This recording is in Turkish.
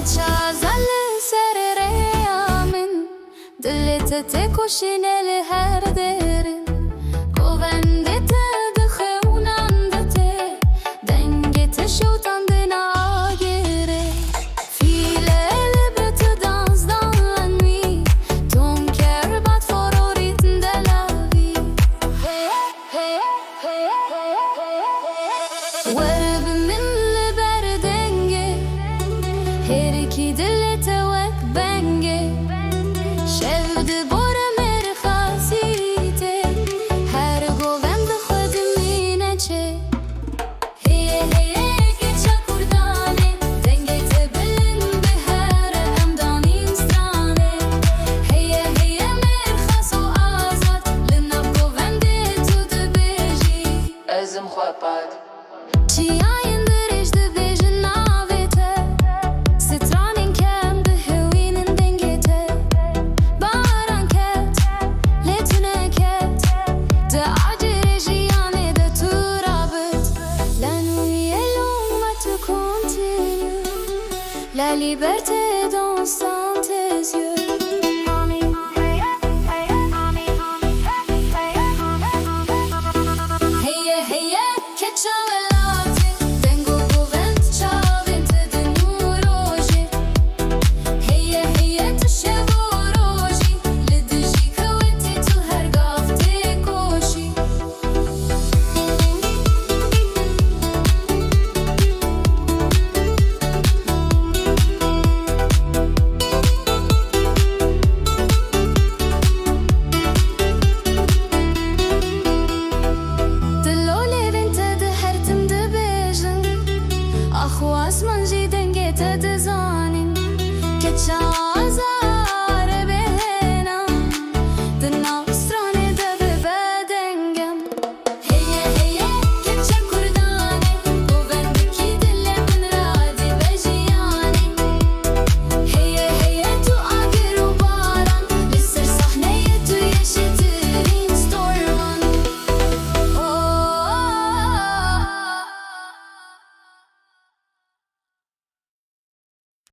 Çazalı serere min Dilete te koşineli her derin Kovende te dıxı unandı te Denge te şutandına gere File elbette dansdan la nuit Ton cœur bat fort au rythme de la vie Hey, hey, hey, hey, hey, hey minle berdenge Her iki dilete vek benge Şevdi bora merkhasite Her govende khudmine çe Heye heye geça kurdane Denge te bilin beher emdanin strane Heye heye merkhas o azat Lina govende tu de beji Ezim khwapad Çiyayin derejde bejin navete Stranin kem de hevinin dengete Baran ket, letune ket De acere jiyane de turabet La nuit est longue mais tu continues La liberté danse dans tes yeux